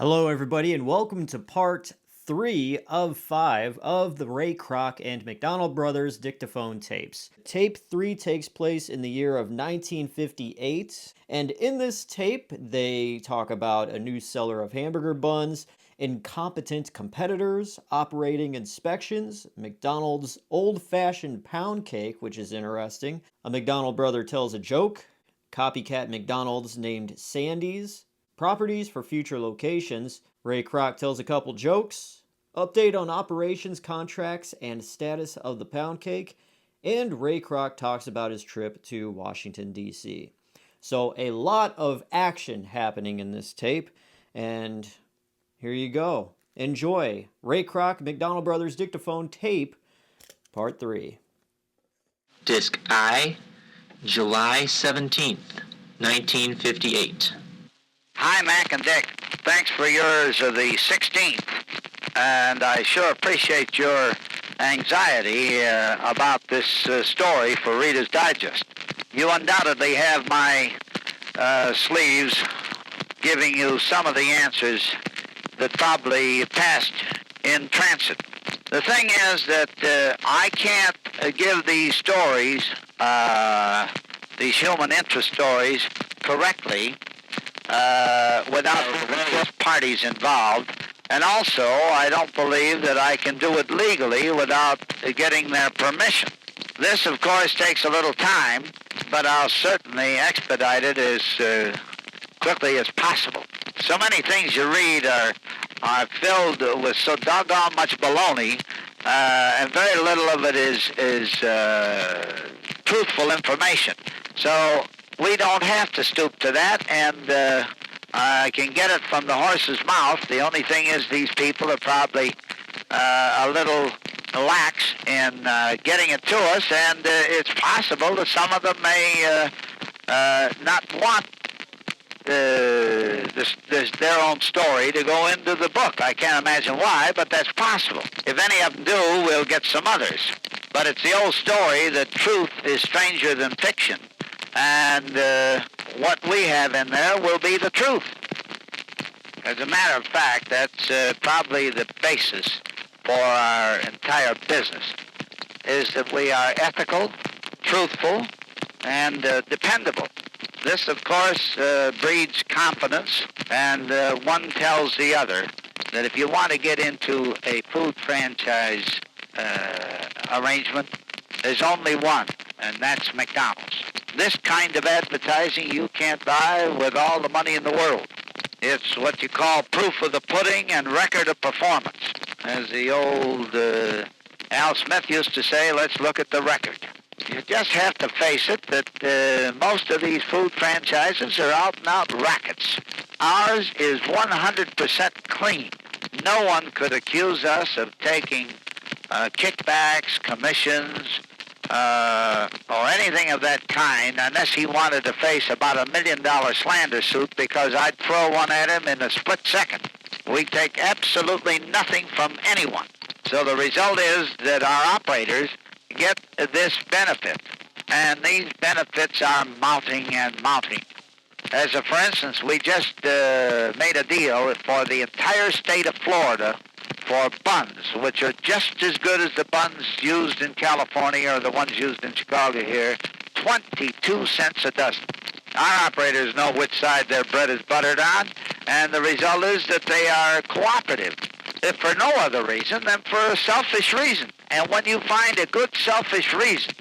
Hello, everybody, and welcome to part 3 of 5 of the Ray Kroc and McDonald Brothers Dictaphone tapes. Tape 3 takes place in the year of 1958, and in this tape, they talk about a new seller of hamburger buns, incompetent competitors, operating inspections, McDonald's old-fashioned pound cake, which is interesting, a McDonald brother tells a joke, copycat McDonald's named Sandy's, properties for future locations, Ray Kroc tells a couple jokes, update on operations contracts and status of the pound cake, and Ray Kroc talks about his trip to Washington, D.C. So a lot of action happening in this tape, and here you go. Enjoy Ray Kroc, McDonald Brothers Dictaphone tape, part 3. Disc I, July 17th, 1958. Hi, Mac and Dick. Thanks for yours of the 16th. And I sure appreciate your anxiety about this story for Reader's Digest. You undoubtedly have my sleeves giving you some of the answers that probably passed in transit. The thing is that I can't give these stories, these human interest stories, correctly without the parties involved. And also, I don't believe that I can do it legally without getting their permission. This, of course, takes a little time, but I'll certainly expedite it as quickly as possible. So many things you read are filled with so doggone much baloney, and very little of it is truthful information. So we don't have to stoop to that, and I can get it from the horse's mouth. The only thing is these people are probably a little lax in getting it to us, and it's possible that some of them may not want their own story to go into the book. I can't imagine why, but that's possible. If any of them do, we'll get some others. But it's the old story that truth is stranger than fiction. And what we have in there will be the truth. As a matter of fact, that's probably the basis for our entire business, is that we are ethical, truthful, and dependable. This, of course, breeds confidence, and one tells the other that if you want to get into a food franchise arrangement, there's only one, and that's McDonald's. This kind of advertising you can't buy with all the money in the world. It's what you call proof of the pudding and record of performance. As the old Al Smith used to say, let's look at the record. You just have to face it that most of these food franchises are out-and-out rackets. Ours is 100% clean. No one could accuse us of taking kickbacks, commissions, or anything of that kind, unless he wanted to face about $1 million slander suit, because I'd throw one at him in a split second. We take absolutely nothing from anyone. So the result is that our operators get this benefit, and these benefits are mounting and mounting. As a, for instance, we just made a deal for the entire state of Florida for buns, which are just as good as the buns used in California or the ones used in Chicago here, 22 cents a dozen. Our operators know which side their bread is buttered on, and the result is that they are cooperative, if for no other reason than for a selfish reason. And when you find a good selfish reason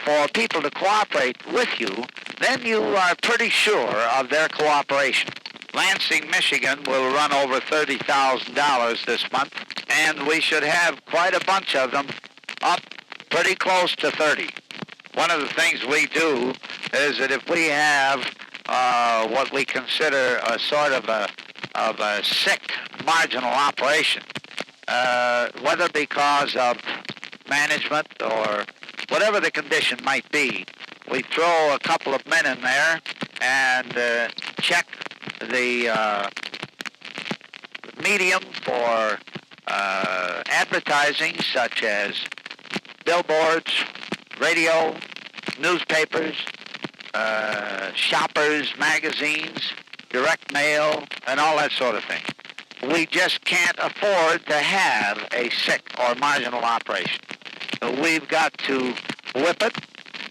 for people to cooperate with you, then you are pretty sure of their cooperation. Lansing, Michigan will run over $30,000 this month, and we should have quite a bunch of them up pretty close to 30. One of the things we do is that if we have what we consider a sort of a sick marginal operation, whether because of management or whatever the condition might be, we throw a couple of men in there and check the medium for advertising, such as billboards, radio, newspapers, shoppers, magazines, direct mail, and all that sort of thing. we just can't afford to have a sick or marginal operation. We've got to whip it,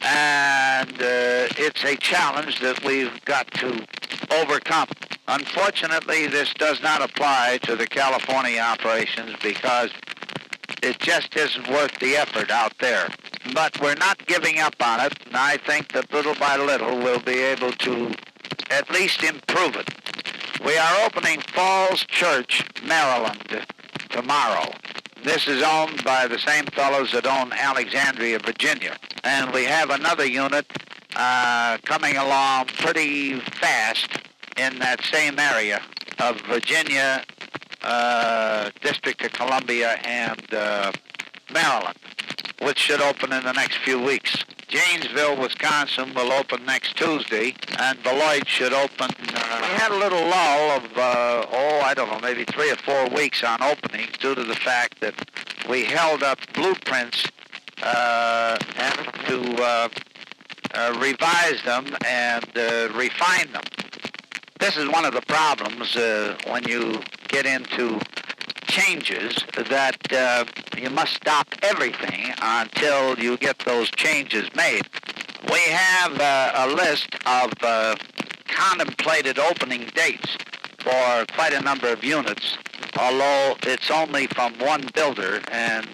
and it's a challenge that we've got to overcome. Unfortunately, this does not apply to the California operations because it just isn't worth the effort out there. But we're not giving up on it, and I think that little by little we'll be able to at least improve it. We are opening Falls Church, Maryland, tomorrow. This is owned by the same fellows that own Alexandria, Virginia. And we have another unit coming along pretty fast in that same area of Virginia, District of Columbia, and Maryland, which should open in the next few weeks. Janesville, Wisconsin will open next Tuesday, and Beloit should open. We had a little lull of, I don't know, maybe 3 or 4 weeks on openings due to the fact that we held up blueprints and to revise them and refine them. This is one of the problems when you get into changes, that you must stop everything until you get those changes made. We have a list of contemplated opening dates for quite a number of units, although it's only from one builder and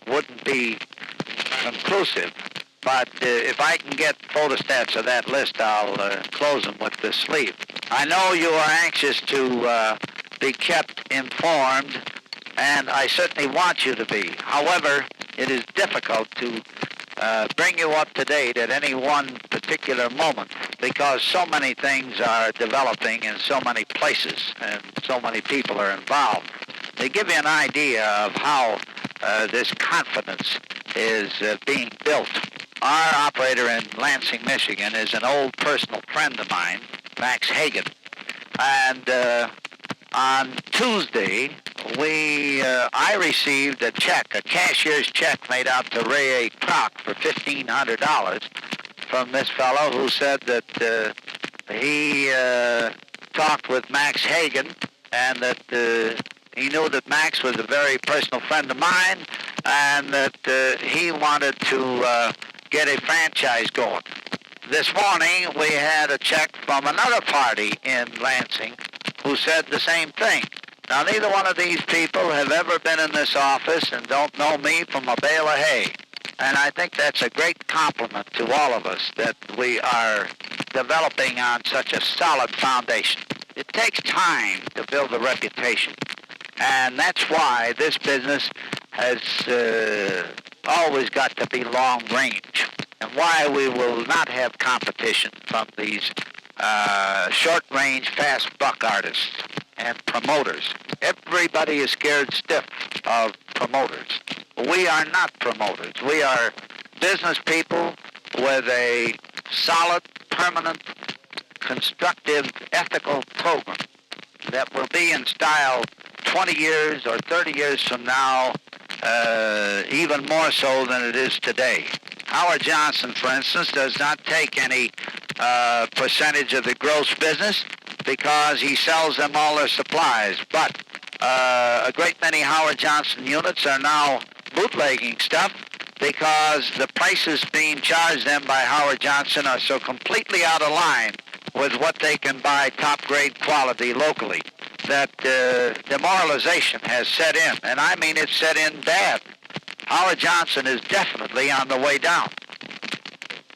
wouldn't be conclusive. But if I can get photostats of that list, I'll close them with this sleeve. I know you are anxious to be kept informed, and I certainly want you to be. However, it is difficult to bring you up to date at any one particular moment because so many things are developing in so many places and so many people are involved. They give you an idea of how this confidence is being built. Our operator in Lansing, Michigan is an old personal friend of mine, Max Hagen. And on Tuesday, I received a check, a cashier's check made out to Ray A. Kroc for $1,500 from this fellow who said that he talked with Max Hagen and that he knew that Max was a very personal friend of mine and that he wanted to get a franchise going. This morning, we had a check from another party in Lansing who said the same thing. Now, neither one of these people have ever been in this office and don't know me from a bale of hay. And I think that's a great compliment to all of us that we are developing on such a solid foundation. It takes time to build a reputation. And that's why this business has always got to be long range, and why we will not have competition from these short-range, fast buck artists and promoters. Everybody is scared stiff of promoters. We are not promoters. We are business people with a solid, permanent, constructive, ethical program that will be in style 20 years or 30 years from now, even more so than it is today. Howard Johnson, for instance, does not take any percentage of the gross business because he sells them all their supplies. But a great many Howard Johnson units are now bootlegging stuff because the prices being charged them by Howard Johnson are so completely out of line with what they can buy top-grade quality locally that demoralization has set in. And I mean it's set in bad. Howard Johnson is definitely on the way down.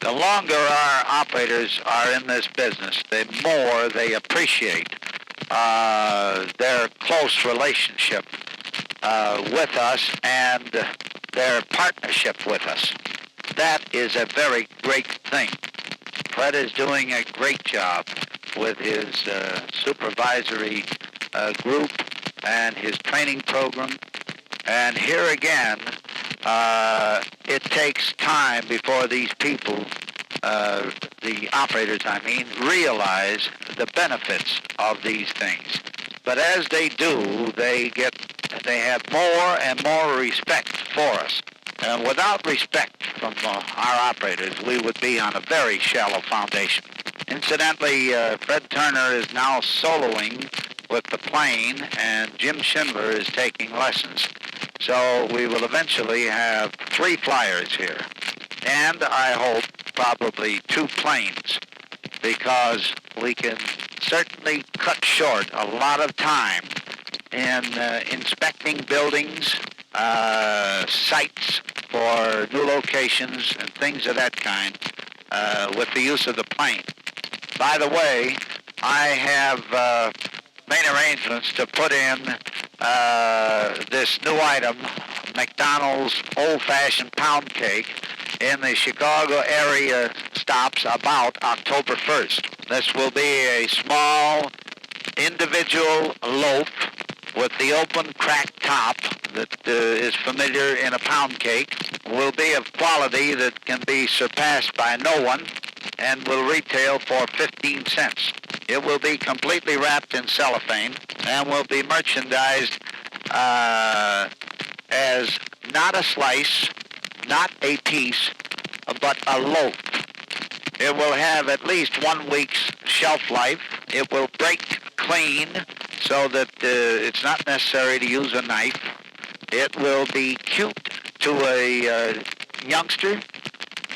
The longer our operators are in this business, the more they appreciate their close relationship with us and their partnership with us. That is a very great thing. Fred is doing a great job with his supervisory group and his training program. And here again, it takes time before these people, the operators I mean, realize the benefits of these things. But as they do, they have more and more respect for us. And without respect from our operators, we would be on a very shallow foundation. Incidentally, Fred Turner is now soloing with the plane, and Jim Schindler is taking lessons. So we will eventually have 3 flyers here. And I hope probably 2 planes, because we can certainly cut short a lot of time in inspecting buildings, sites for new locations, and things of that kind with the use of the plane. By the way, I have made arrangements to put in this new item, McDonald's old-fashioned pound cake, in the Chicago area stops about October 1st. This will be a small individual loaf with the open cracked top that is familiar in a pound cake, will be of quality that can be surpassed by no one, and will retail for 15 cents. It will be completely wrapped in cellophane and will be merchandised as not a slice, not a piece, but a loaf. It will have at least 1 week's shelf life. It will break clean so that it's not necessary to use a knife. It will be cute to a youngster,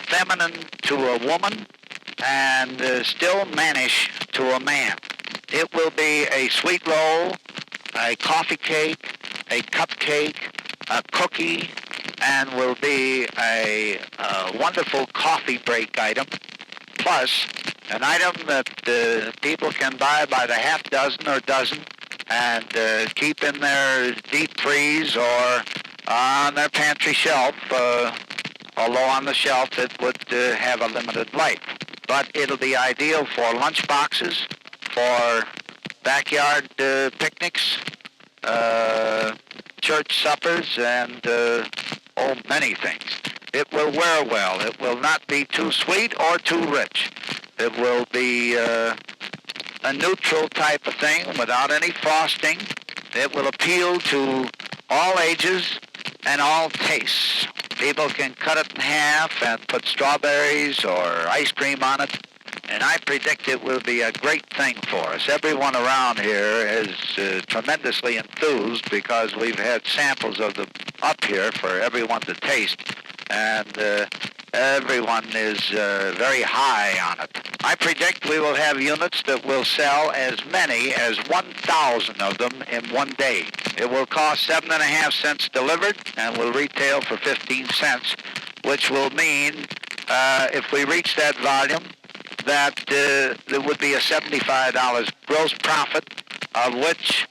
feminine to a woman, and still mannish to a man. It will be a sweet roll, a coffee cake, a cupcake, a cookie, and will be a wonderful coffee break item, plus an item that people can buy by the half dozen or dozen and keep in their deep freeze or on their pantry shelf, although on the shelf it would have a limited life. But it'll be ideal for lunch boxes, for backyard picnics, church suppers, and many things. It will wear well. It will not be too sweet or too rich. It will be a neutral type of thing without any frosting. It will appeal to all ages and all tastes. People can cut it in half and put strawberries or ice cream on it, and I predict it will be a great thing for us. Everyone around here is tremendously enthused because we've had samples of them up here for everyone to taste, and everyone is very high on it. I predict we will have units that will sell as many as 1,000 of them in one day. It will cost 7.5 cents delivered and will retail for 15 cents, which will mean if we reach that volume, that there would be a $75 gross profit, of which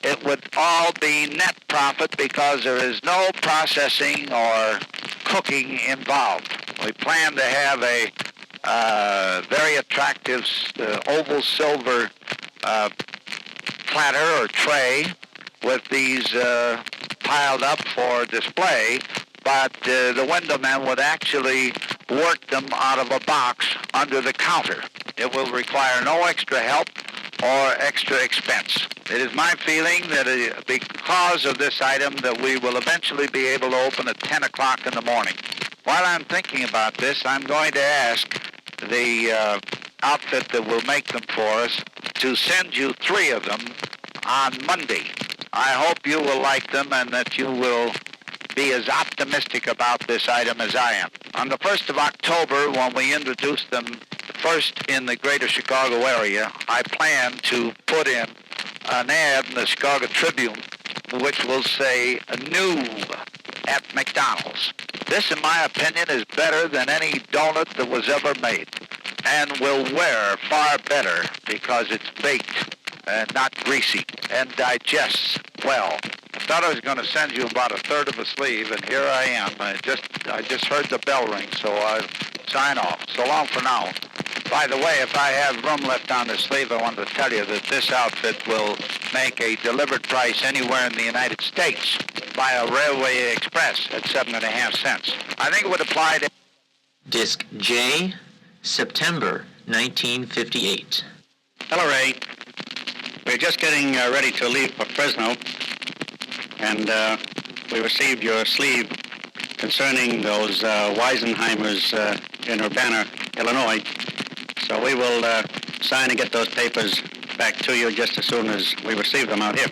it would all be net profit because there is no processing or cooking involved. We plan to have a very attractive oval silver platter or tray with these piled up for display, but the window men would actually work them out of a box under the counter. It will require no extra help or extra expense. It is my feeling that because of this item that we will eventually be able to open at 10 o'clock in the morning. While I'm thinking about this, I'm going to ask the outfit that will make them for us to send you 3 of them on Monday. I hope you will like them and that you will be as optimistic about this item as I am. On the 1st of October, when we introduce them first in the greater Chicago area, I plan to put in an ad in the Chicago Tribune which will say "new at McDonald's." This, in my opinion, is better than any donut that was ever made and will wear far better because it's baked and not greasy and digests well. I thought I was going to send you about 1/3 of a sleeve, and here I am. I just heard the bell ring, so I'll sign off. So long for now. By the way, if I have room left on the sleeve, I wanted to tell you that this outfit will make a delivered price anywhere in the United States by a railway express at 7.5 cents. I think it would apply to Disc J, September 1958. Hello, Ray. We're just getting ready to leave for Fresno, and we received your sleeve concerning those Weisenheimers in Urbana, Illinois. So we will sign and get those papers back to you just as soon as we receive them out here.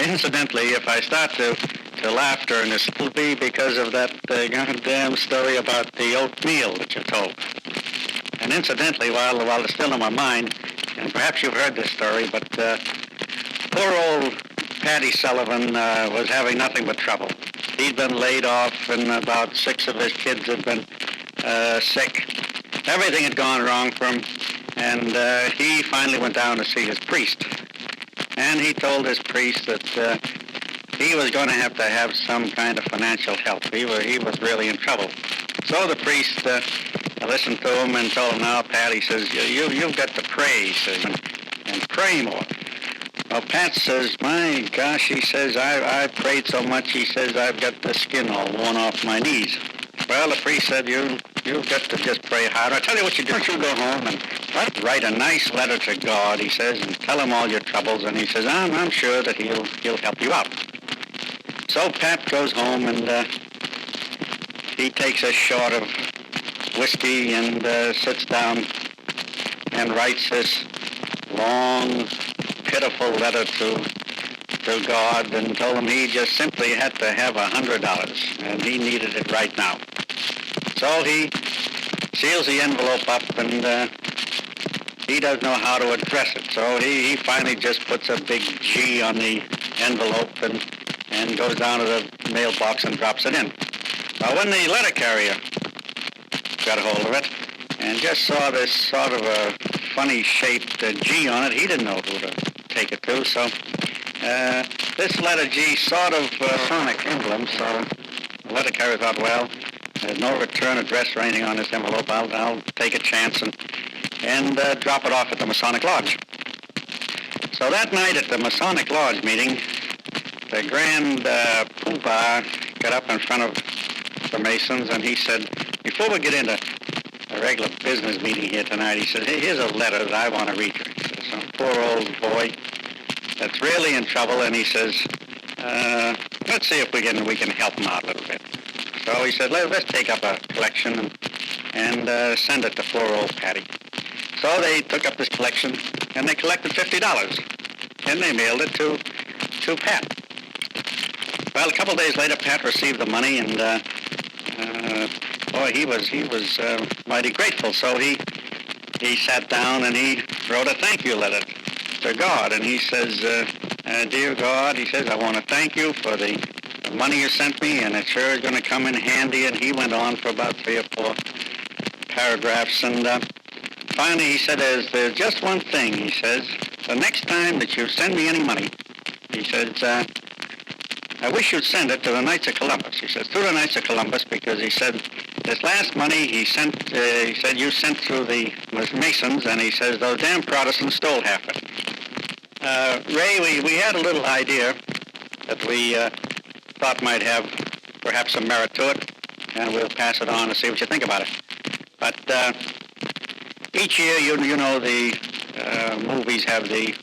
Incidentally, if I start to laugh during this, it'll be because of that goddamn story about the oatmeal that you told. And incidentally, while it's still in my mind, and perhaps you've heard this story, but poor old Paddy Sullivan was having nothing but trouble. He'd been laid off, and about 6 of his kids had been sick. Everything had gone wrong for him, and he finally went down to see his priest. And he told his priest that he was going to have some kind of financial help. He was really in trouble. So the priest listened to him and told him, "Now, Pat," he says, you've got to pray, he says, and pray more. Well, Pat says, "My gosh," he says, I prayed so much, he says, "I've got the skin all worn off my knees." Well, the priest said, you've got to just pray harder. I tell you what you do. You go home and write a nice letter to God, he says, and tell him all your troubles. And he says, I'm sure that he'll help you out. So Pat goes home and he takes a shot of whiskey and sits down and writes this long, pitiful letter to God and told him he just simply had to have $100 and he needed it right now. So he seals the envelope up and he doesn't know how to address it. So he finally just puts a big G on the envelope and goes down to the mailbox and drops it in. Well, when the letter carrier got a hold of it and just saw this sort of a funny-shaped G on it, he didn't know who to take it to. So this letter G sort of sonic emblem, so the letter carrier thought, well, there's no return address or anything on this envelope. I'll take a chance and drop it off at the Masonic Lodge. So that night at the Masonic Lodge meeting, the Grand Poobah got up in front of the Masons and he said, "Before we get into a regular business meeting here tonight," he said, "here's a letter that I want to read you." He says, "Some poor old boy that's really in trouble," and he says, "Let's see if we can help him out a little bit." So he said, let's take up a collection and send it to poor old Patty. So they took up this collection and they collected $50 and they mailed it to Pat. Well, a couple of days later, Pat received the money and boy, he was mighty grateful. So he sat down and he wrote a thank you letter to God, and he says, "Dear God," he says, "I want to thank you for the money you sent me, and it sure is going to come in handy." And he went on for about 3 or 4 paragraphs, and finally he said, "There's just one thing," he says, "the next time that you send me any money," he says, "I wish you'd send it to the Knights of Columbus." He says, "Through the Knights of Columbus," because he said, "This last money he said you sent through the Masons," and he says, "those damn Protestants stole half of it." Ray, we had a little idea that we thought might have perhaps some merit to it, and we'll pass it on and see what you think about it. But each year, you know, the movies have the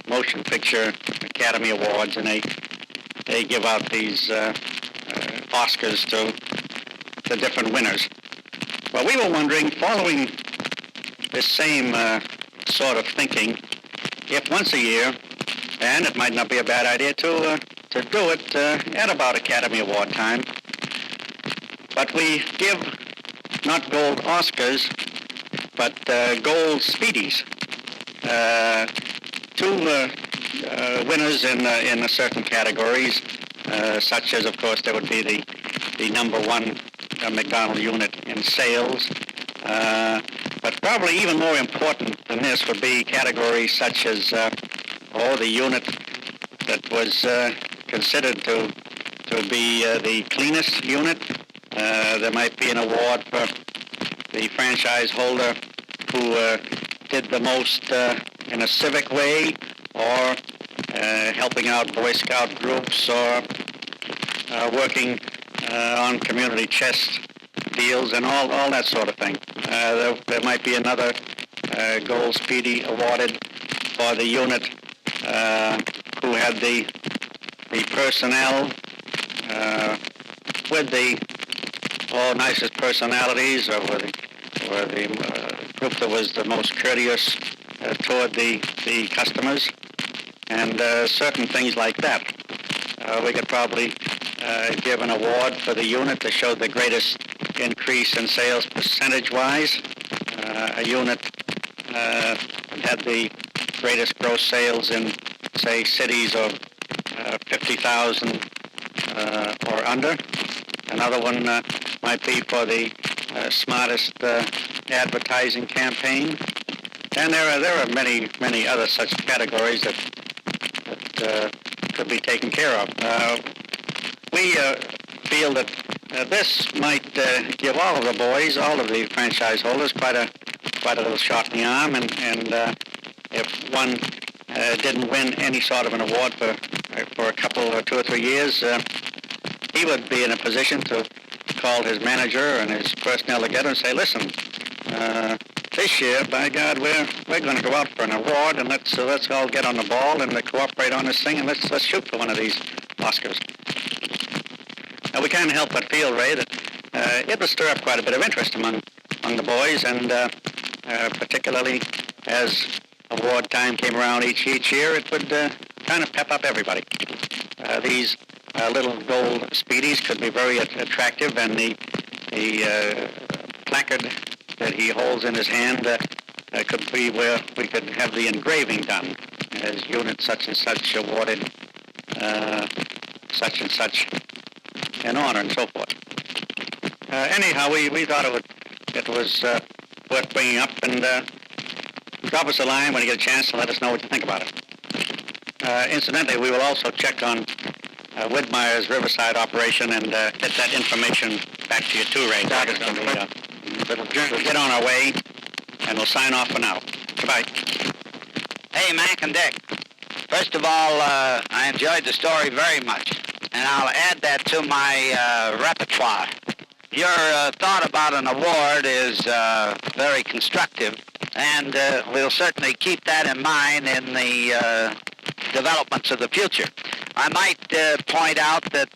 Motion Picture Academy Awards, and they give out these Oscars to the different winners. Well, we were wondering, following this same sort of thinking, if once a year, and it might not be a bad idea to do it at about Academy Award time, but we give not gold Oscars, but gold Speedies to winners in certain categories, such as, of course, there would be the number 1 McDonald's unit in sales. But probably even more important than this would be categories such as the unit that was considered to be the cleanest unit. There might be an award for the franchise holder who did the most in a civic way, or helping out Boy Scout groups, or working on community chest deals and all that sort of thing. There might be another Gold Speedy awarded for the unit who had the personnel with the nicest personalities, or were the group that was the most courteous toward the customers, and certain things like that. We could probably give an award for the unit that showed the greatest increase in sales percentage-wise. A unit had the greatest gross sales in, say, cities of 50,000 or under. Another one might be for the smartest advertising campaign. And there are many other such categories that could be taken care of. We feel that this might give all of the boys, all of the franchise holders, quite a little shot in the arm. And if one didn't win any sort of an award for a couple or 2 or 3 years, he would be in a position to call his manager and his personnel together and say, listen, this year, by God, we're going to go out for an award, and let's all get on the ball and cooperate on this thing, and let's shoot for one of these Oscars. Now, we can't help but feel, Ray, that it would stir up quite a bit of interest among the boys, and particularly as award time came around each year, it would kind of pep up everybody. These little gold Speedies could be very attractive, and the placard that he holds in his hand could be where we could have the engraving done as unit such and such awarded such and such an honor and so forth. Anyhow, we thought it was worth bringing up, and drop us a line when you get a chance to let us know what you think about it. Incidentally, we will also check on Widmeyer's Riverside operation and get that information back to you too, Ray. We'll get on our way, and we'll sign off for now. Goodbye. Hey, Mac and Dick. First of all, I enjoyed the story very much, and I'll add that to my repertoire. Your thought about an award is very constructive, and we'll certainly keep that in mind in the developments of the future. I might point out that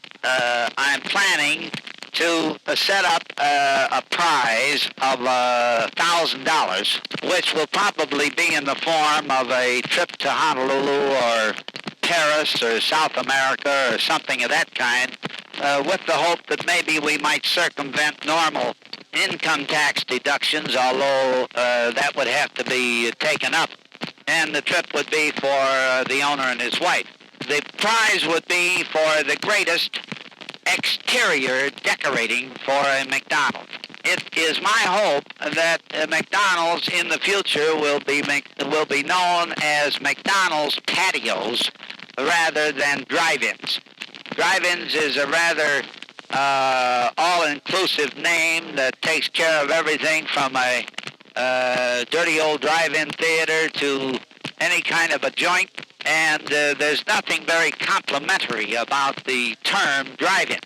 I'm planning to set up a prize of $1,000, which will probably be in the form of a trip to Honolulu or Paris or South America or something of that kind, with the hope that maybe we might circumvent normal income tax deductions, although that would have to be taken up. And the trip would be for the owner and his wife. The prize would be for the greatest exterior decorating for a McDonald's. It is my hope that McDonald's in the future will be known as McDonald's patios rather than drive-ins. Drive-ins is a rather all-inclusive name that takes care of everything from a dirty old drive-in theater to any kind of a joint, and there's nothing very complimentary about the term drive-in.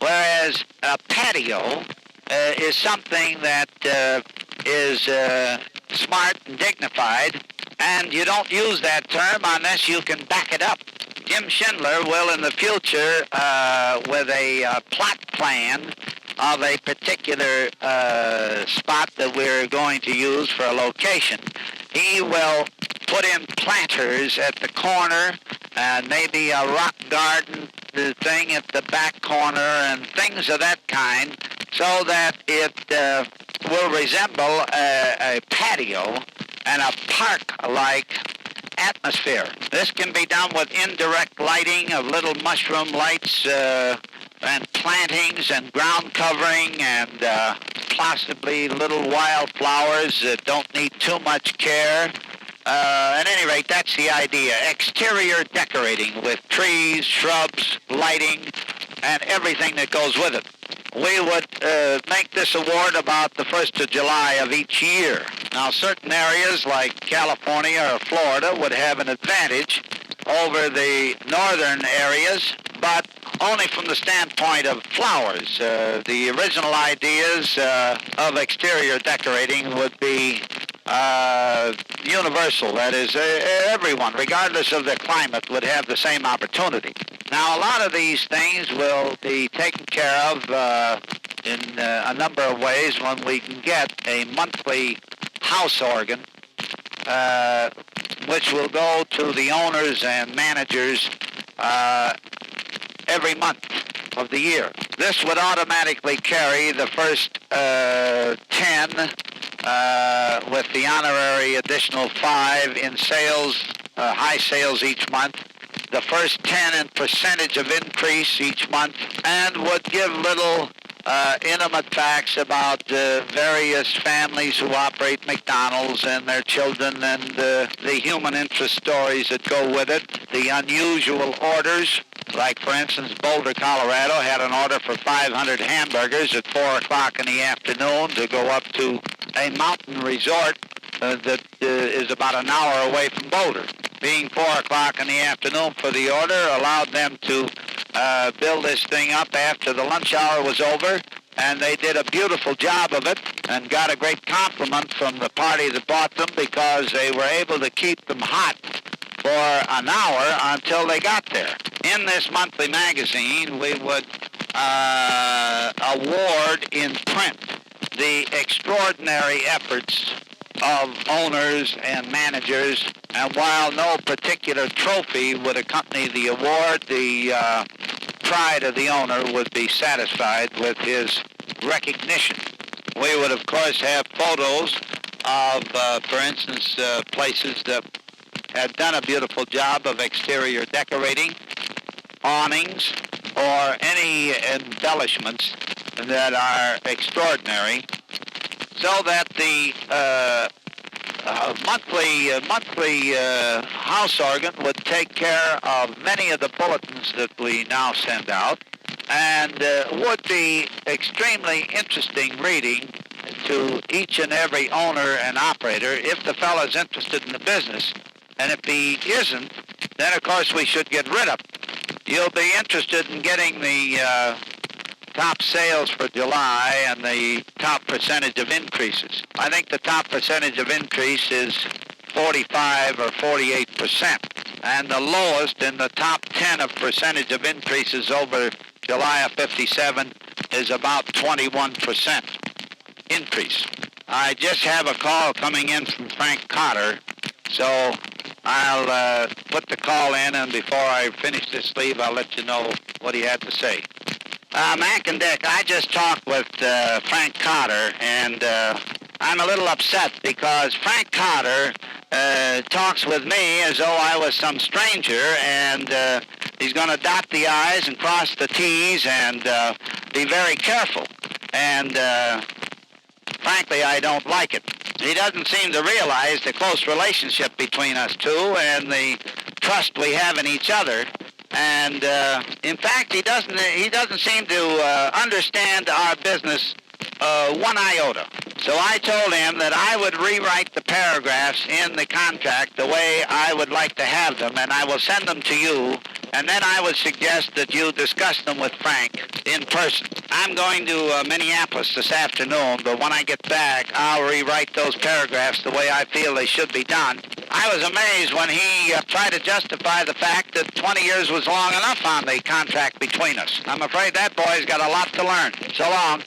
Whereas a patio is something that is smart and dignified, and you don't use that term unless you can back it up. Jim Schindler will in the future, with a plot plan of a particular spot that we're going to use for a location, he will put in planters at the corner and maybe a rock garden thing at the back corner and things of that kind, so that it will resemble a patio and a park-like atmosphere. This can be done with indirect lighting of little mushroom lights and plantings and ground covering and possibly little wildflowers that don't need too much care. At any rate, that's the idea. Exterior decorating with trees, shrubs, lighting, and everything that goes with it. We would make this award about the 1st of July of each year. Now, certain areas like California or Florida would have an advantage over the northern areas, but only from the standpoint of flowers. The original ideas of exterior decorating would be universal. That is, everyone, regardless of their climate, would have the same opportunity. Now, a lot of these things will be taken care of in a number of ways when we can get a monthly house organ which will go to the owners and managers every month of the year. This would automatically carry the first 10 with the honorary additional 5 in sales, high sales each month, the first 10 in percentage of increase each month, and would give little intimate facts about various families who operate McDonald's and their children and the human interest stories that go with it, the unusual orders. Like, for instance, Boulder, Colorado had an order for 500 hamburgers at 4 o'clock in the afternoon to go up to a mountain resort that is about an hour away from Boulder. Being 4 o'clock in the afternoon for the order allowed them to build this thing up after the lunch hour was over, and they did a beautiful job of it and got a great compliment from the party that bought them because they were able to keep them hot for an hour until they got there. In this monthly magazine, we would award in print the extraordinary efforts of owners and managers, and while no particular trophy would accompany the award, the pride of the owner would be satisfied with his recognition. We would, of course, have photos of, for instance, places that had done a beautiful job of exterior decorating, awnings, or any embellishments that are extraordinary, so that the monthly house organ would take care of many of the bulletins that we now send out, and would be extremely interesting reading to each and every owner and operator if the fellow's interested in the business. And if he isn't, then of course we should get rid of him. You'll be interested in getting the top sales for July and the top percentage of increases. I think the top percentage of increase is 45 or 48%. And the lowest in the top 10 of percentage of increases over July of 57 is about 21% increase. I just have a call coming in from Frank Cotter, so I'll put the call in, and before I finish this leave, I'll let you know what he had to say. Mac and Dick, I just talked with Frank Cotter, and I'm a little upset because Frank Cotter talks with me as though I was some stranger, and he's going to dot the I's and cross the T's and be very careful. And frankly, I don't like it. He doesn't seem to realize the close relationship between us two and the trust we have in each other. And in fact, he doesn't seem to understand our business one iota. So I told him that I would rewrite the paragraphs in the contract the way I would like to have them, and I will send them to you, and then I would suggest that you discuss them with Frank in person. I'm going to Minneapolis this afternoon, but when I get back, I'll rewrite those paragraphs the way I feel they should be done. I was amazed when he tried to justify the fact that 20 years was long enough on the contract between us. I'm afraid that boy's got a lot to learn. So long.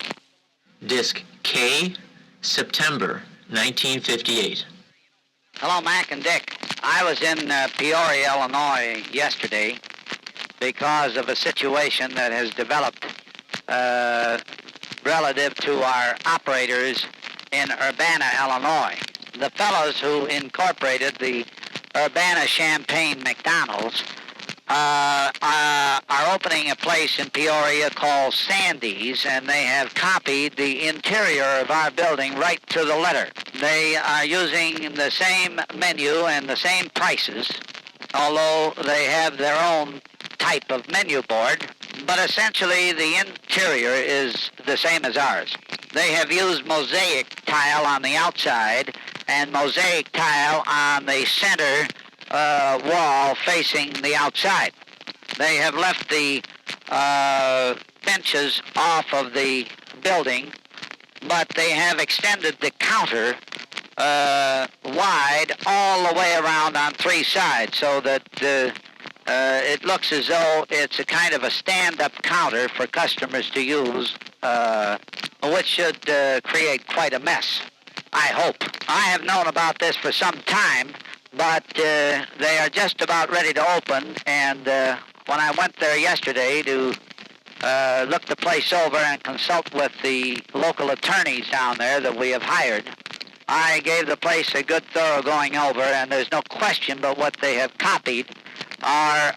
Disc K, September 1958. Hello, Mac and Dick. I was in Peoria, Illinois yesterday because of a situation that has developed relative to our operators in Urbana, Illinois. The fellows who incorporated the Urbana-Champaign McDonald's are opening a place in Peoria called Sandy's, and they have copied the interior of our building right to the letter. They are using the same menu and the same prices, although they have their own type of menu board, but essentially the interior is the same as ours. They have used mosaic tile on the outside and mosaic tile on the center wall facing the outside. They have left the benches off of the building, but they have extended the counter wide all the way around on 3 sides, so that it looks as though it's a kind of a stand-up counter for customers to use, which should create quite a mess, I hope. I have known about this for some time, but they are just about ready to open. And when I went there yesterday to look the place over and consult with the local attorneys down there that we have hired, I gave the place a good thorough going over, and there's no question but what they have copied are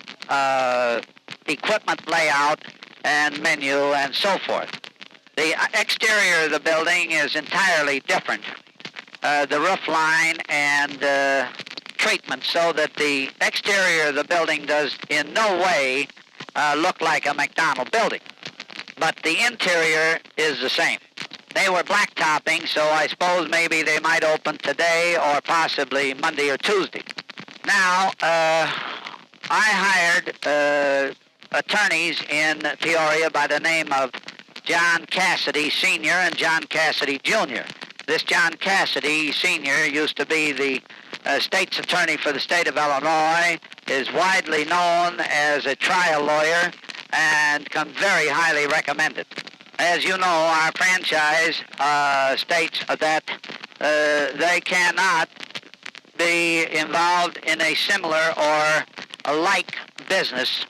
equipment layout and menu and so forth. The exterior of the building is entirely different. The roof line and treatment, so that the exterior of the building does in no way look like a McDonald's building. But the interior is the same. They were blacktopping, so I suppose maybe they might open today or possibly Monday or Tuesday. Now, I hired attorneys in Peoria by the name of John Cassidy Sr. and John Cassidy Jr. This John Cassidy Sr. used to be the state's attorney for the state of Illinois, is widely known as a trial lawyer, and very highly recommended. As you know, our franchise states that they cannot be involved in a similar or a like business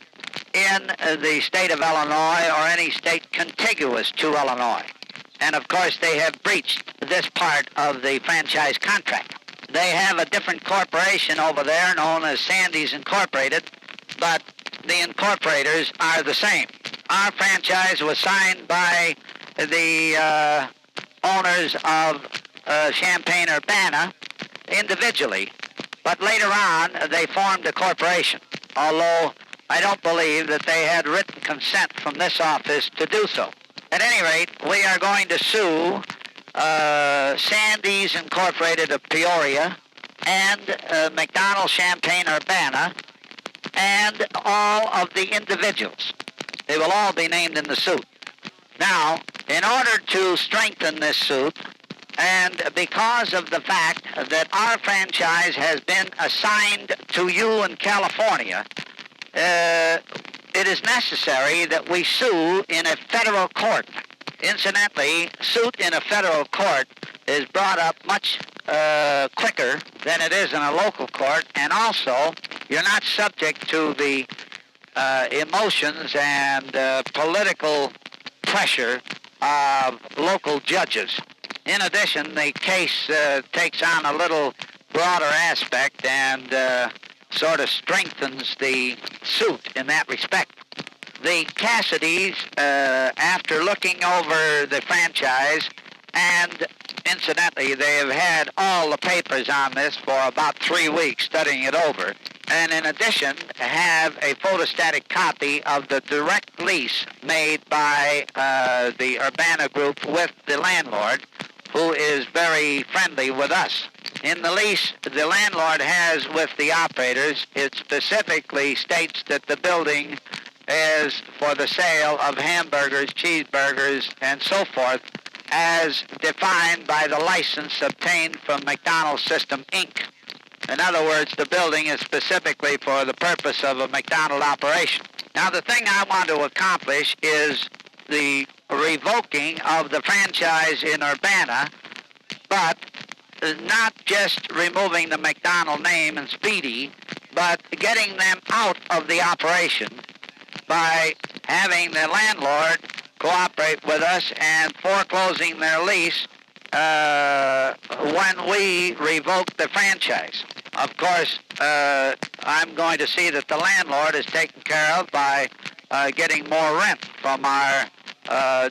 in the state of Illinois or any state contiguous to Illinois. And of course, they have breached this part of the franchise contract. They have a different corporation over there known as Sandy's Incorporated, but the incorporators are the same. Our franchise was signed by the owners of Champaign-Urbana individually, but later on they formed a corporation, although I don't believe that they had written consent from this office to do so. At any rate, we are going to sue Sandy's Incorporated of Peoria and McDonald's Champaign-Urbana and all of the individuals. They will all be named in the suit. Now, in order to strengthen this suit, and because of the fact that our franchise has been assigned to you in California, it is necessary that we sue in a federal court. Incidentally, suit in a federal court is brought up much quicker than it is in a local court, and also you're not subject to the emotions and political pressure of local judges. In addition, the case takes on a little broader aspect and sort of strengthens the suit in that respect. The Cassidys, after looking over the franchise, and incidentally, they have had all the papers on this for about 3 weeks studying it over, and in addition, have a photostatic copy of the direct lease made by the Urbana Group with the landlord, who is very friendly with us. In the lease the landlord has with the operators, it specifically states that the building is for the sale of hamburgers, cheeseburgers, and so forth, as defined by the license obtained from McDonald's System, Inc. In other words, the building is specifically for the purpose of a McDonald's operation. Now, the thing I want to accomplish is the revoking of the franchise in Urbana, but not just removing the McDonald name and Speedy, but getting them out of the operation by having the landlord cooperate with us and foreclosing their lease when we revoke the franchise. Of course, I'm going to see that the landlord is taken care of by getting more rent from our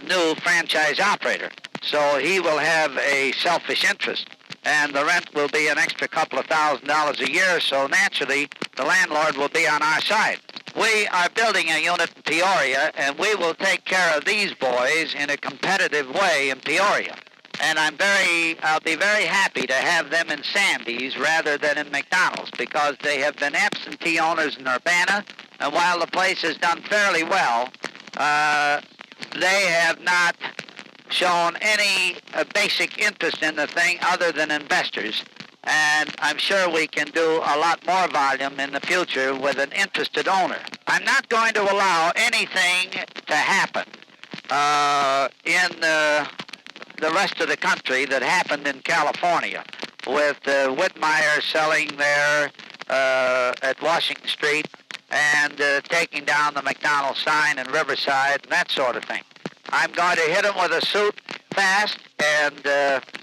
new franchise operator. So he will have a selfish interest, and the rent will be an extra couple of $1,000s a year, so naturally the landlord will be on our side. We are building a unit in Peoria, and we will take care of these boys in a competitive way in Peoria. And I'll be very happy to have them in Sandy's rather than in McDonald's, because they have been absentee owners in Urbana, and while the place has done fairly well, they have not shown any basic interest in the thing other than investors. And I'm sure we can do a lot more volume in the future with an interested owner. I'm not going to allow anything to happen in the rest of the country that happened in California. with Whitmire selling there at Washington Street and taking down the McDonald's sign in Riverside and that sort of thing. I'm going to hit them with a suit fast and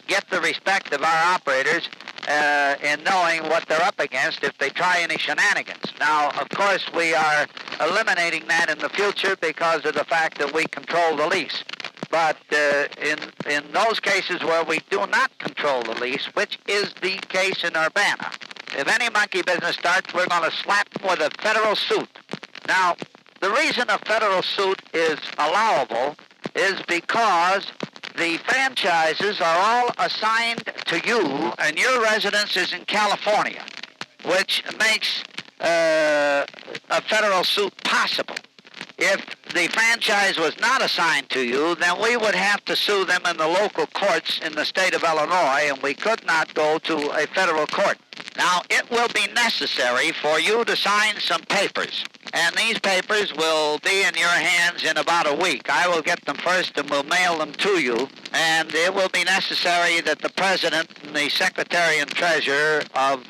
get the respect of our operators in knowing what they're up against if they try any shenanigans. Now, of course, we are eliminating that in the future because of the fact that we control the lease. But in those cases where we do not control the lease, which is the case in Urbana, if any monkey business starts, we're going to slap them with a federal suit. Now, the reason a federal suit is allowable is because the franchises are all assigned to you, and your residence is in California, which makes a federal suit possible. If the franchise was not assigned to you, then we would have to sue them in the local courts in the state of Illinois, and we could not go to a federal court. Now, it will be necessary for you to sign some papers, and these papers will be in your hands in about a week. I will get them first and will mail them to you, and it will be necessary that the president and the secretary and treasurer of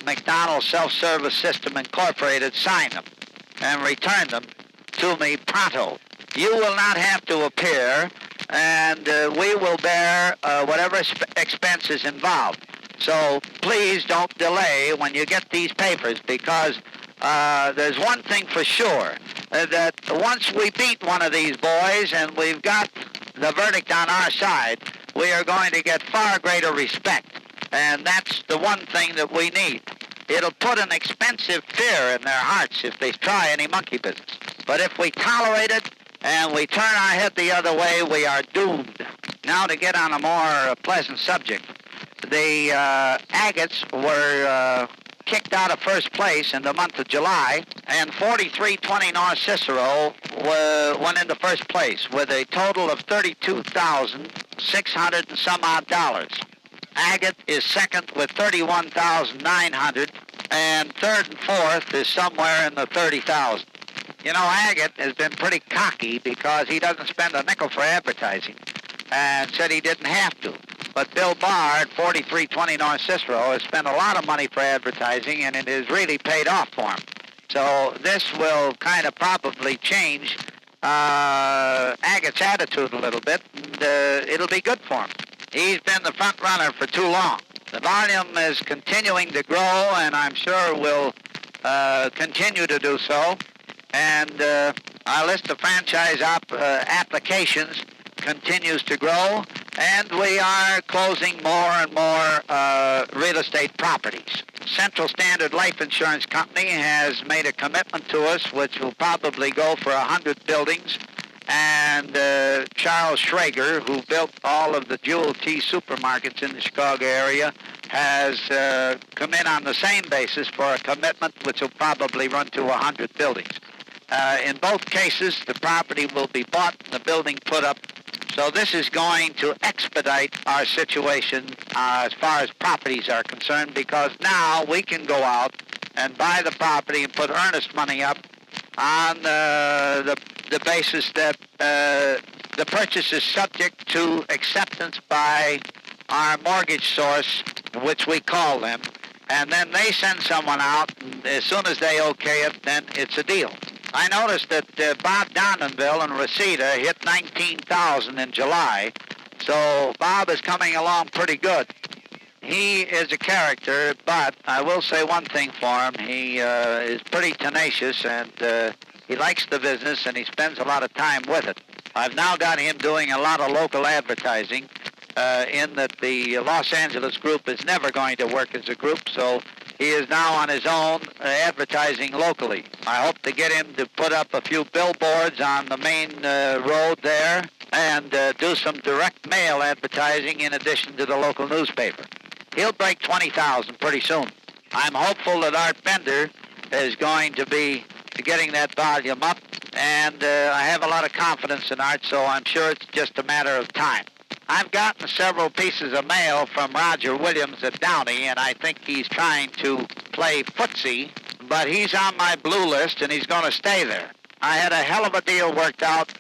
McDonald's Self-Service System Incorporated sign them and return them to me pronto. You will not have to appear, and we will bear whatever expense is involved. So please don't delay when you get these papers, because there's one thing for sure, that once we beat one of these boys and we've got the verdict on our side, we are going to get far greater respect. And that's the one thing that we need. It'll put an expensive fear in their hearts if they try any monkey business. But if we tolerate it and we turn our head the other way, we are doomed. Now, to get on a more pleasant subject, the agates were kicked out of first place in the month of July, and 4320 North Cicero went into first place with a total of $32,600 and some odd dollars. Agate is second with $31,900, and third and fourth is somewhere in the $30,000. You know, Agate has been pretty cocky because he doesn't spend a nickel for advertising, and said he didn't have to. But Bill Barr at 4320 North Cicero has spent a lot of money for advertising, and it has really paid off for him. So this will kind of probably change Agate's attitude a little bit, and it'll be good for him. He's been the front runner for too long. The volume is continuing to grow, and I'm sure will continue to do so. And our list of franchise applications continues to grow, and we are closing more and more real estate properties. Central Standard Life Insurance Company has made a commitment to us, which will probably go for 100 buildings. And Charles Schrager, who built all of the Jewel Tea supermarkets in the Chicago area, has come in on the same basis for a commitment which will probably run to 100 buildings. In both cases, the property will be bought and the building put up. So this is going to expedite our situation as far as properties are concerned, because now we can go out and buy the property and put earnest money up on the basis that the purchase is subject to acceptance by our mortgage source, which we call them, and then they send someone out, and as soon as they okay it, then it's a deal. I noticed that Bob Dondenville and Reseda hit 19,000 in July, so Bob is coming along pretty good. He is a character, but I will say one thing for him. He is pretty tenacious, and he likes the business, and he spends a lot of time with it. I've now got him doing a lot of local advertising, in that the Los Angeles group is never going to work as a group, so he is now on his own advertising locally. I hope to get him to put up a few billboards on the main road there and do some direct mail advertising in addition to the local newspaper. He'll break 20,000 pretty soon. I'm hopeful that Art Bender is going to be getting that volume up, and I have a lot of confidence in Art, so I'm sure it's just a matter of time. I've gotten several pieces of mail from Roger Williams at Downey, and I think he's trying to play footsie, but he's on my blue list, and he's going to stay there. I had a hell of a deal worked out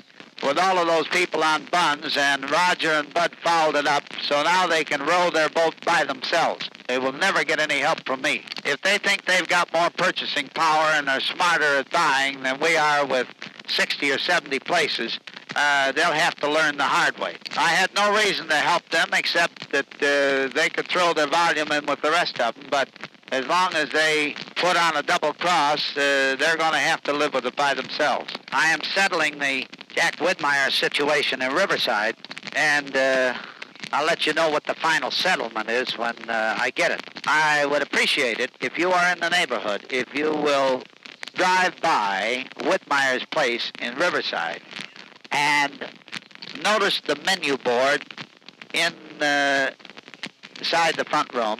with all of those people on buns, and Roger and Bud fouled it up, so now they can row their boat by themselves. They will never get any help from me. If they think they've got more purchasing power and are smarter at buying than we are with 60 or 70 places, they'll have to learn the hard way. I had no reason to help them except that they could throw their volume in with the rest of them, but as long as they put on a double cross, they're going to have to live with it by themselves. I am settling the Jack Whitmire situation in Riverside, and I'll let you know what the final settlement is when I get it. I would appreciate it if you are in the neighborhood, if you will drive by Whitmire's place in Riverside and notice the menu board inside the front room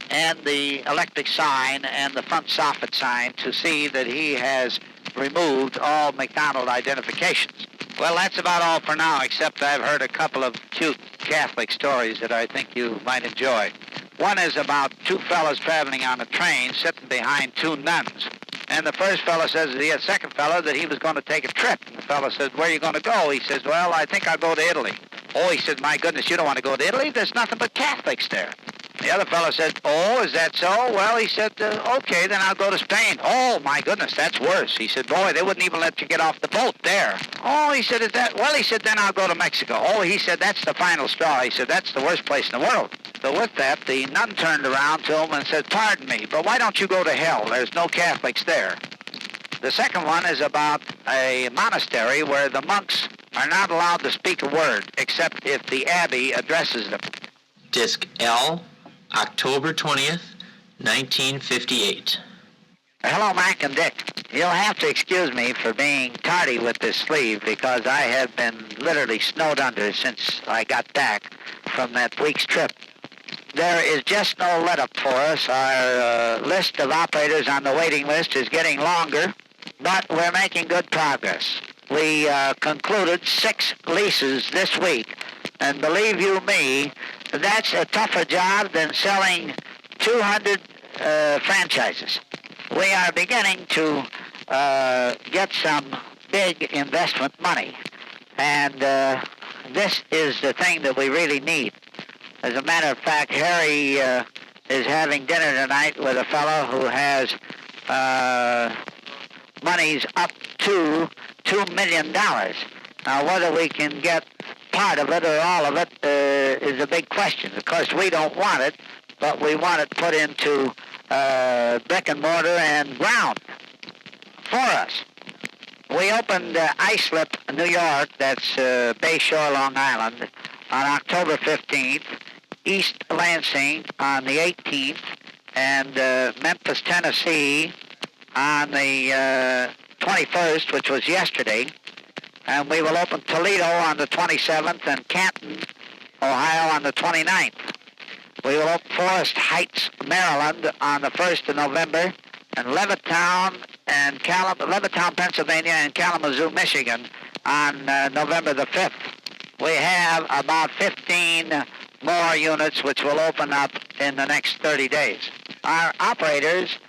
and the electric sign and the front soffit sign to see that he has removed all McDonald identifications. Well, that's about all for now, except I've heard a couple of cute Catholic stories that I think you might enjoy. One is about two fellas traveling on a train sitting behind two nuns. And the first fellow says to the second fellow that he was going to take a trip. And the fellow says, "Where are you going to go?" He says, "Well, I think I'll go to Italy." "Oh," he said, "my goodness, you don't want to go to Italy? There's nothing but Catholics there." The other fellow said, "Oh, is that so?" "Well," he said, "okay, then I'll go to Spain." "Oh, my goodness, that's worse." He said, "Boy, they wouldn't even let you get off the boat there." "Oh," he said, "is that?" "Well," he said, "then I'll go to Mexico." "Oh," he said, "that's the final straw." He said, "That's the worst place in the world." So with that, the nun turned around to him and said, "Pardon me, but why don't you go to hell? There's no Catholics there." The second one is about a monastery where the monks are not allowed to speak a word except if the abbey addresses them. Disc L, October 20th, 1958. Hello, Mac and Dick. You'll have to excuse me for being tardy with this sleeve because I have been literally snowed under since I got back from that week's trip. There is just no let-up for us. Our list of operators on the waiting list is getting longer, but we're making good progress. We concluded 6 leases this week, and believe you me, that's a tougher job than selling 200 franchises. We are beginning to get some big investment money, and this is the thing that we really need. As a matter of fact, Harry is having dinner tonight with a fellow who has monies up to $2 million. Now, whether we can get part of it or all of it is a big question. Of course, we don't want it, but we want it put into brick and mortar and ground for us. We opened Islip, New York, that's Bay Shore, Long Island, on October 15th, East Lansing on the 18th, and Memphis, Tennessee on the 21st, which was yesterday. And we will open Toledo on the 27th and Canton, Ohio on the 29th. We will open Forest Heights, Maryland on the 1st of November, and Levittown, Pennsylvania, and Kalamazoo, Michigan on November the 5th. We have about 15 more units which will open up in the next 30 days. Our operators,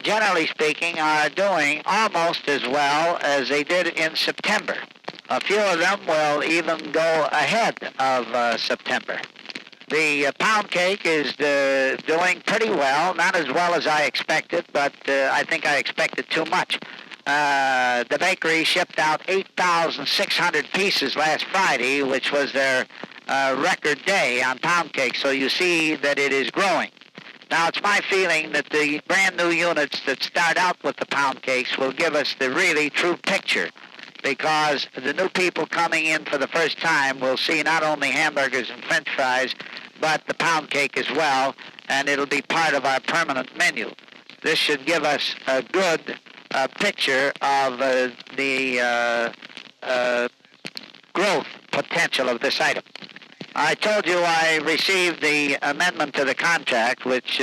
generally speaking, are doing almost as well as they did in September. A few of them will even go ahead of September. The pound cake is doing pretty well, not as well as I expected, but I think I expected too much. The bakery shipped out 8,600 pieces last Friday, which was their record day on pound cake, so you see that it is growing. Now, it's my feeling that the brand new units that start out with the pound cakes will give us the really true picture, because the new people coming in for the first time will see not only hamburgers and french fries, but the pound cake as well, and it'll be part of our permanent menu. This should give us a good picture of the growth potential of this item. I told you I received the amendment to the contract, which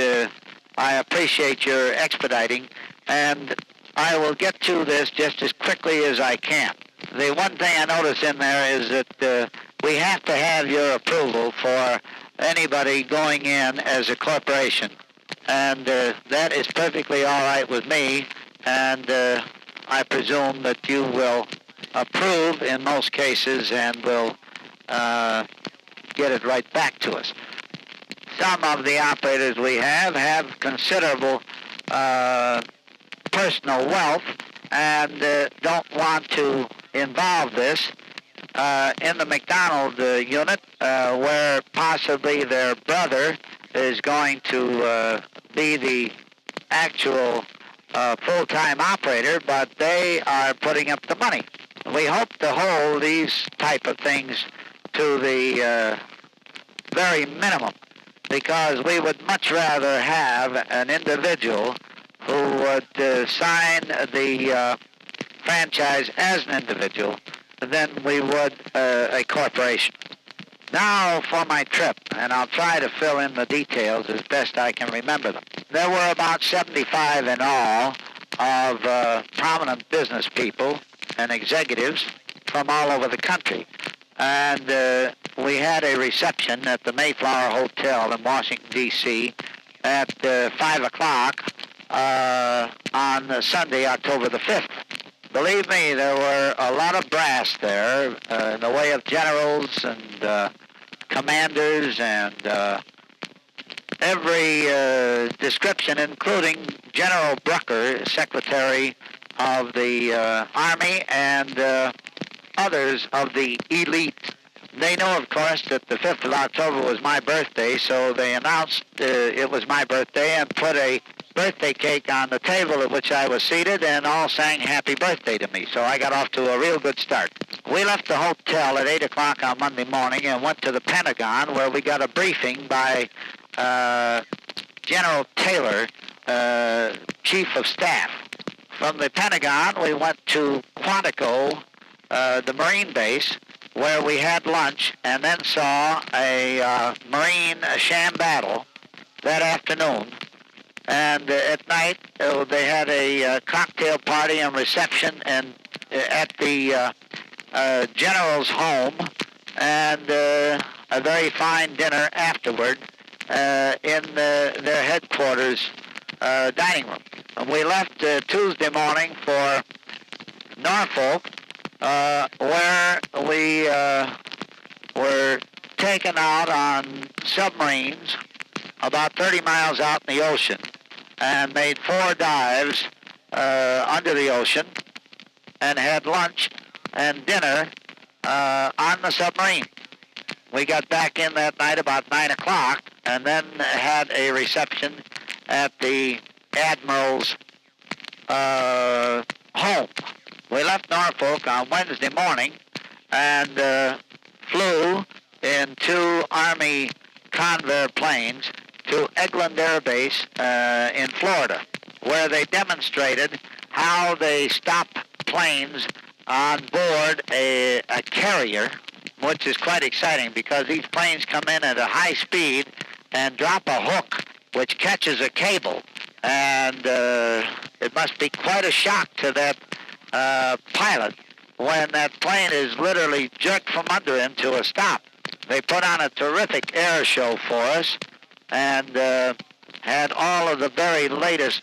I appreciate your expediting, and I will get to this just as quickly as I can. The one thing I notice in there is that we have to have your approval for anybody going in as a corporation, and that is perfectly all right with me, and I presume that you will approve in most cases and will get it right back to us. Some of the operators we have considerable personal wealth and don't want to involve this in the McDonald's unit, where possibly their brother is going to be the actual full-time operator, but they are putting up the money. We hope to hold these type of things to the very minimum, because we would much rather have an individual who would sign the franchise as an individual than we would a corporation. Now for my trip, and I'll try to fill in the details as best I can remember them. There were about 75 in all of prominent business people and executives from all over the country. And we had a reception at the Mayflower Hotel in Washington, D.C. at 5 o'clock on Sunday, October the 5th. Believe me, there were a lot of brass there in the way of generals and commanders and every description, including General Brucker, Secretary of the Army, and others of the elite. They know, of course, that the 5th of October was my birthday, so they announced it was my birthday and put a birthday cake on the table at which I was seated, and all sang happy birthday to me. So I got off to a real good start. We left the hotel at 8 o'clock on Monday morning and went to the Pentagon, where we got a briefing by General Taylor, Chief of Staff. From the Pentagon, we went to Quantico, the Marine base, where we had lunch and then saw a Marine sham battle that afternoon. And at night, they had a cocktail party and reception and at the general's home, and a very fine dinner afterward in their headquarters dining room. And we left Tuesday morning for Norfolk, where we were taken out on submarines about 30 miles out in the ocean and made 4 dives under the ocean and had lunch and dinner on the submarine. We got back in that night about 9 o'clock and then had a reception at the Admiral's home. We left Norfolk on Wednesday morning and flew in 2 Army Convair planes to Eglin Air Base in Florida, where they demonstrated how they stop planes on board a carrier, which is quite exciting because these planes come in at a high speed and drop a hook which catches a cable. And it must be quite a shock to that pilot when that plane is literally jerked from under him to a stop. They put on a terrific air show for us and had all of the very latest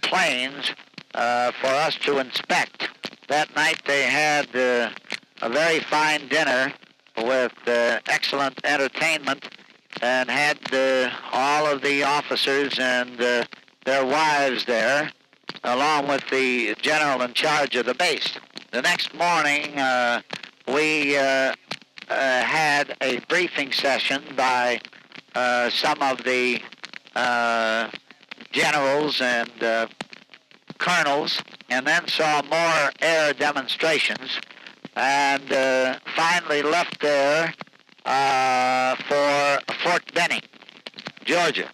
planes for us to inspect. That night they had a very fine dinner with excellent entertainment and had all of the officers and their wives there, along with the general in charge of the base. The next morning, we had a briefing session by some of the generals and colonels, and then saw more air demonstrations, and finally left there for Fort Benning, Georgia,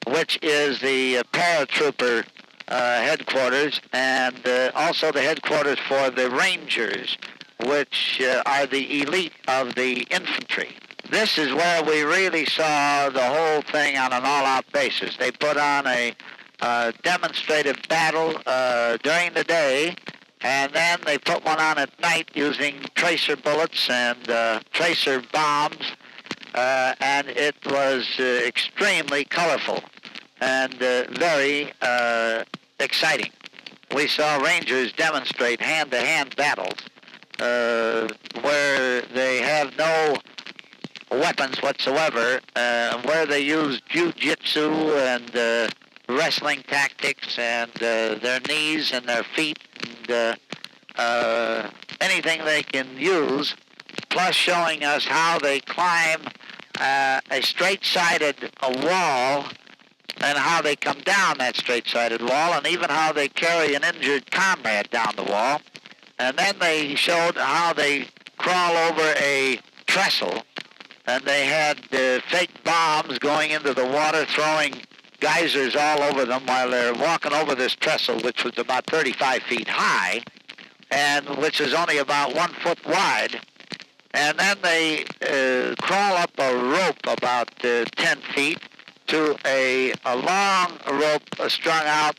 which is the paratrooper headquarters and also the headquarters for the Rangers, which are the elite of the infantry. This is where we really saw the whole thing on an all-out basis. They put on a demonstrative battle during the day, and then they put one on at night using tracer bullets and tracer bombs, and it was extremely colorful and very exciting. we saw Rangers demonstrate hand-to-hand battles where they have no weapons whatsoever, where they use jiu-jitsu and wrestling tactics and their knees and their feet and anything they can use, plus showing us how they climb a straight-sided wall and how they come down that straight-sided wall, and even how they carry an injured comrade down the wall. And then they showed how they crawl over a trestle, and they had fake bombs going into the water, throwing geysers all over them while they're walking over this trestle, which was about 35 feet high, and which is only about 1 foot wide. And then they crawl up a rope about 10 feet to a long rope strung out,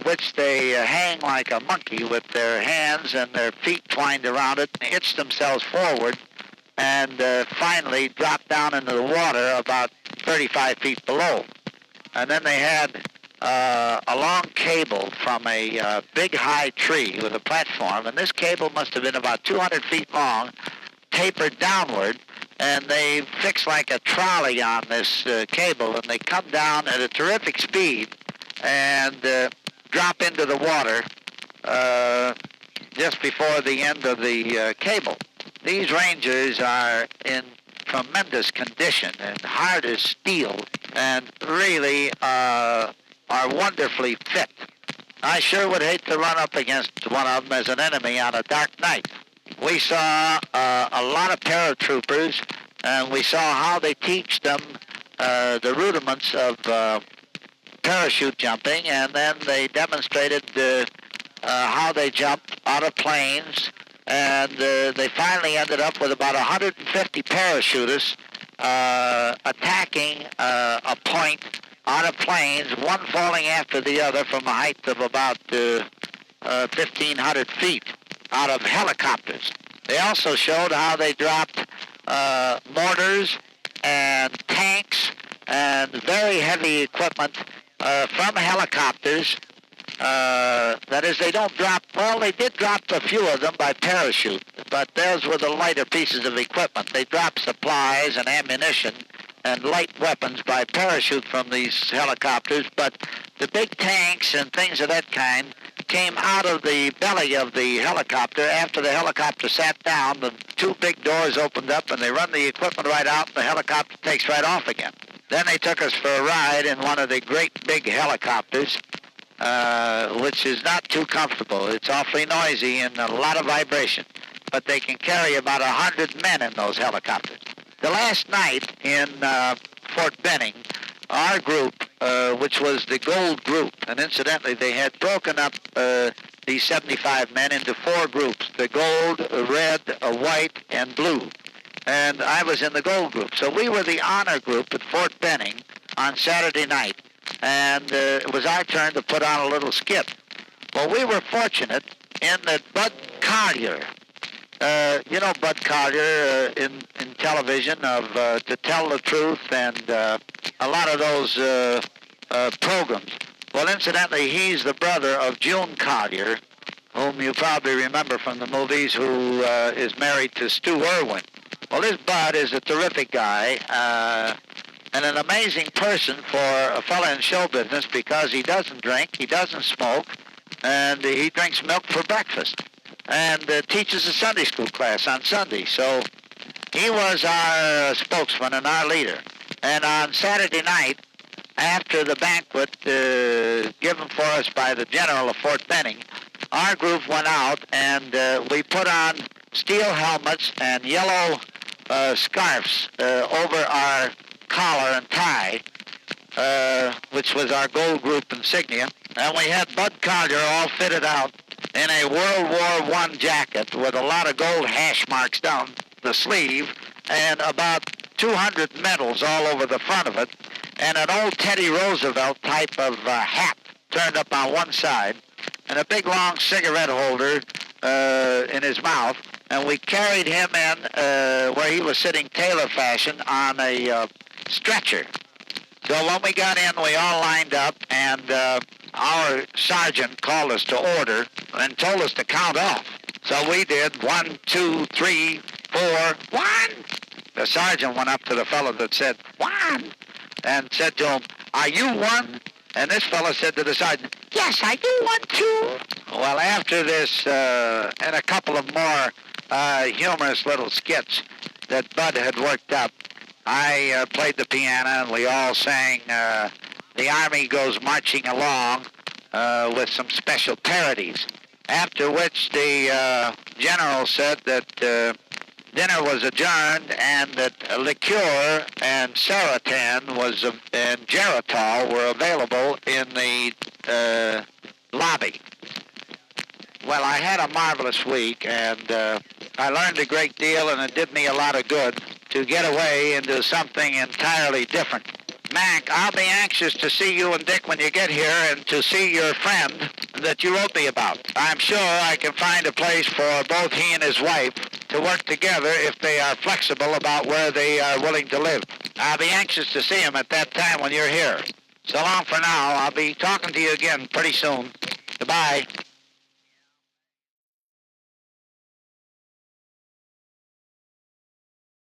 which they hang like a monkey with their hands and their feet twined around it, and hitch themselves forward, and finally drop down into the water about 35 feet below. And then they had a long cable from a big high tree with a platform, and this cable must have been about 200 feet long, tapered downward, and they fix like a trolley on this cable, and they come down at a terrific speed and drop into the water just before the end of the cable. These Rangers are in tremendous condition and hard as steel, and really are wonderfully fit. I sure would hate to run up against one of them as an enemy on a dark night. We saw a lot of paratroopers, and we saw how they teach them the rudiments of parachute jumping, and then they demonstrated how they jumped out of planes, and they finally ended up with about 150 parachutists attacking a point out of planes, one falling after the other from a height of about 1,500 feet out of helicopters. They also showed how they dropped mortars and tanks and very heavy equipment from helicopters. That is, they don't drop, well, they did drop a few of them by parachute, but those were the lighter pieces of equipment. They dropped supplies and ammunition and light weapons by parachute from these helicopters, but the big tanks and things of that kind came out of the belly of the helicopter. After the helicopter sat down, the two big doors opened up and they run the equipment right out, and the helicopter takes right off again. Then they took us for a ride in one of the great big helicopters, which is not too comfortable. It's awfully noisy and a lot of vibration, but they can carry about 100 men in those helicopters. The last night in Fort Benning, our group, which was the Gold Group, and incidentally they had broken up these 75 men into 4 groups, the Gold, Red, White, and Blue. And I was in the Gold Group. So we were the honor group at Fort Benning on Saturday night, and it was our turn to put on a little skit. Well, we were fortunate in that Bud Collyer, you know Bud Collyer in television of To Tell the Truth and a lot of those programs. Well, incidentally, he's the brother of June Collyer, whom you probably remember from the movies, who is married to Stu Irwin. Well, this Bud is a terrific guy and an amazing person for a fella in show business, because he doesn't drink, he doesn't smoke, and he drinks milk for breakfast, and teaches a Sunday school class on Sunday. So he was our spokesman and our leader. And on Saturday night, after the banquet given for us by the general of Fort Benning, our group went out and we put on steel helmets and yellow scarves over our collar and tie, which was our Gold Group insignia. And we had Bud Collyer all fitted out in a World War I jacket with a lot of gold hash marks down the sleeve and about 200 medals all over the front of it, and an old Teddy Roosevelt type of hat turned up on one side, and a big long cigarette holder in his mouth. And we carried him in where he was sitting tailor fashion on a stretcher. So when we got in, we all lined up, and our sergeant called us to order and told us to count off. So we did 1, 2, 3, 4, 1. The sergeant went up to the fellow that said 1 and said to him, "Are you 1?" And this fellow said to the sergeant, "Yes, I do 1 too." Well, after this and a couple of more humorous little skits that Bud had worked up, I played the piano and we all sang "The Army Goes Marching Along" with some special parodies. After which the general said that dinner was adjourned and that liqueur and Saratan and Geritol were available in the lobby. Well, I had a marvelous week, and I learned a great deal, and it did me a lot of good to get away into something entirely different. Mac, I'll be anxious to see you and Dick when you get here and to see your friend that you wrote me about. I'm sure I can find a place for both he and his wife to work together if they are flexible about where they are willing to live. I'll be anxious to see him at that time when you're here. So long for now. I'll be talking to you again pretty soon. Goodbye.